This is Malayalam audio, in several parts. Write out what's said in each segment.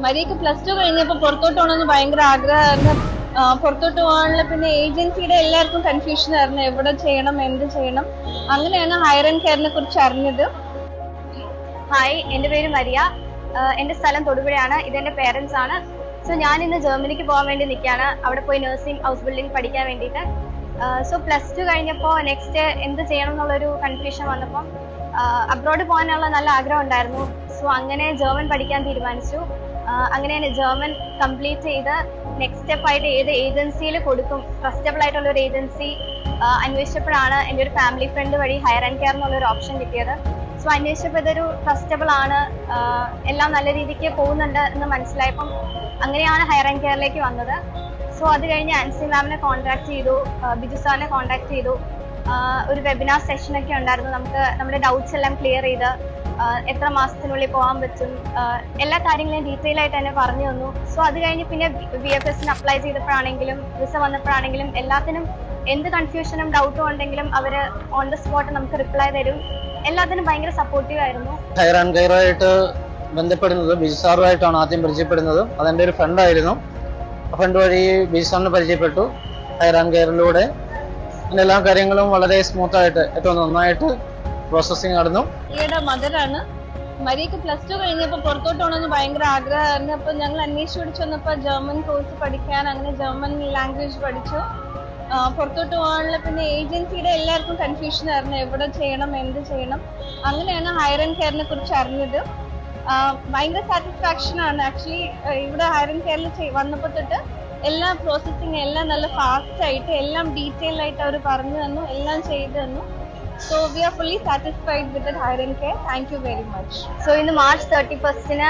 മരിയക്ക് +2 കഴിഞ്ഞപ്പോൾ പുറത്തോട്ട് പോകണമെന്ന് ഭയങ്കര ആഗ്രഹമായിരുന്നു. പുറത്തോട്ട് പോകാനുള്ള പിന്നെ ഏജൻസിയുടെ എല്ലാവർക്കും കൺഫ്യൂഷൻ ആയിരുന്നു, എവിടെ ചെയ്യണം, എന്ത് ചെയ്യണം. അങ്ങനെയാണ് ഹയർ ആൻഡ് കെയറിനെ കുറിച്ച് അറിഞ്ഞത്. ഹായ്, എൻ്റെ പേര് മരിയ. എൻ്റെ സ്ഥലം തൊടുപുഴയാണ്. ഇതെൻ്റെ പേരൻസ് ആണ്. സോ ഞാൻ ഇന്ന് ജർമ്മനിക്ക് പോകാൻ വേണ്ടി നിൽക്കുകയാണ്. അവിടെ പോയി നഴ്സിംഗ് ഹൗസ് ബിൽഡിംഗ് പഠിക്കാൻ വേണ്ടിയിട്ട്. സോ +2 കഴിഞ്ഞപ്പോൾ നെക്സ്റ്റ് എന്ത് ചെയ്യണം എന്നുള്ളൊരു കൺഫ്യൂഷൻ വന്നപ്പം അബ്രോഡ് പോകാനുള്ള നല്ല ആഗ്രഹം ഉണ്ടായിരുന്നു. സോ അങ്ങനെ ജർമ്മൻ പഠിക്കാൻ തീരുമാനിച്ചു. അങ്ങനെ ജർമ്മൻ കംപ്ലീറ്റ് ചെയ്ത് നെക്സ്റ്റ് സ്റ്റെപ്പായിട്ട് ഏത് ഏജൻസിയിൽ കൊടുക്കും, ട്രസ്റ്റബിൾ ആയിട്ടുള്ള ഒരു ഏജൻസി അന്വേഷിച്ചപ്പോഴാണ് എൻ്റെ ഒരു ഫാമിലി ഫ്രണ്ട് വഴി ഹയർ ആൻഡ് കെയർ എന്നുള്ളൊരു ഓപ്ഷൻ കിട്ടിയത്. സോ അന്വേഷിച്ചപ്പോൾ ഇതൊരു ട്രസ്റ്റബിൾ ആണ്, എല്ലാം നല്ല രീതിക്ക് പോകുന്നുണ്ട് എന്ന് മനസ്സിലായപ്പം അങ്ങനെയാണ് ഹയർ ആൻഡ് കെയറിലേക്ക് വന്നത്. സോ അത് കഴിഞ്ഞ് ആൻസി മാമിനെ കോൺടാക്ട് ചെയ്തു, ബിജു സാറിനെ കോൺടാക്ട് ചെയ്തു. ഒരു വെബിനാർ സെഷനൊക്കെ ഉണ്ടായിരുന്നു. നമുക്ക് നമ്മുടെ ഡൗട്ട്സ് എല്ലാം ക്ലിയർ ചെയ്ത് എത്ര മാസത്തിനുള്ളിൽ പോകാൻ പറ്റും, എല്ലാ കാര്യങ്ങളും ഡീറ്റെയിൽ ആയിട്ട് തന്നെ പറഞ്ഞു തന്നു. സോ അത് കഴിഞ്ഞ് പിന്നെ VFSന് അപ്ലൈ ചെയ്തപ്പോഴാണെങ്കിലും വിസ വന്നപ്പോഴാണെങ്കിലും എല്ലാത്തിനും എന്ത് കൺഫ്യൂഷനും ഡൗട്ടും ഉണ്ടെങ്കിലും അവർ ഓൺ ദ സ്പോട്ട് നമുക്ക് റിപ്ലൈ തരും. എല്ലാത്തിനും ഭയങ്കര സപ്പോർട്ടീവ് ആയിരുന്നു. ഹയർ ആൻഡ് കെയറായിട്ട് ബന്ധപ്പെടുന്നത് ബിജു സാറുമായിട്ടാണ് ആദ്യം പരിചയപ്പെടുന്നത്. അതെൻ്റെ ഒരു ഫ്രണ്ടായിരുന്നു. ഫ്രണ്ട് വഴി ബിജു സാറിനെ പരിചയപ്പെട്ടു. ഹയർ ആൻഡ് കെയറിലൂടെ എല്ലാ കാര്യങ്ങളും വളരെ സ്മൂത്തായിട്ട് ഏറ്റവും നന്നായിട്ട് പ്രോസസ്സിങ് നടന്നു. ഈയുടെ മദറാണ്. മരിയക്ക് +2 കഴിഞ്ഞപ്പോൾ പുറത്തോട്ട് പോകണമെന്ന് ഭയങ്കര ആഗ്രഹമായിരുന്നു. അപ്പോൾ ഞങ്ങൾ അന്വേഷിച്ച് പഠിച്ചു വന്നപ്പോൾ ജർമ്മൻ കോഴ്സ് പഠിക്കാൻ, അങ്ങനെ ജർമ്മൻ ലാംഗ്വേജ് പഠിച്ചു. പുറത്തോട്ട് പോകാനുള്ള പിന്നെ ഏജൻസിയുടെ എല്ലാവർക്കും കൺഫ്യൂഷൻ ആയിരുന്നു, എവിടെ ചെയ്യണം, എന്ത് ചെയ്യണം. അങ്ങനെയാണ് ഹയർ ആൻഡ് കെയറിനെ കുറിച്ച് അറിഞ്ഞത്. ഭയങ്കര സാറ്റിസ്ഫാക്ഷൻ ആണ് ആക്ച്വലി. ഇവിടെ ഹയർ ആൻഡ് കെയറിൽ വന്നപ്പോൾ തൊട്ട് എല്ലാ പ്രോസസ്സിങ് എല്ലാം നല്ല ഫാസ്റ്റ് ആയിട്ട് എല്ലാം ഡീറ്റെയിൽ ആയിട്ട് അവർ പറഞ്ഞു തന്നു, എല്ലാം ചെയ്തു തന്നു. So we are fully satisfied with the higher and care. Thank you very much. So ഇന്ന് മാർച്ച് 31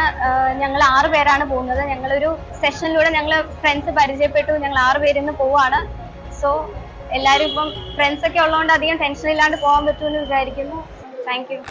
ഞങ്ങൾ 6 പേരാണ് പോകുന്നത്. ഞങ്ങളൊരു സെഷനിലൂടെ ഞങ്ങൾ ഫ്രണ്ട്സ് പരിചയപ്പെട്ടു. ഞങ്ങൾ 6 പേരിന്ന് പോവാണ്. സോ എല്ലാവരും ഇപ്പം ഫ്രണ്ട്സ് ഒക്കെ ഉള്ളതുകൊണ്ട് അധികം ടെൻഷൻ ഇല്ലാണ്ട് പോകാൻ പറ്റുമെന്ന് വിചാരിക്കുന്നു. Thank you.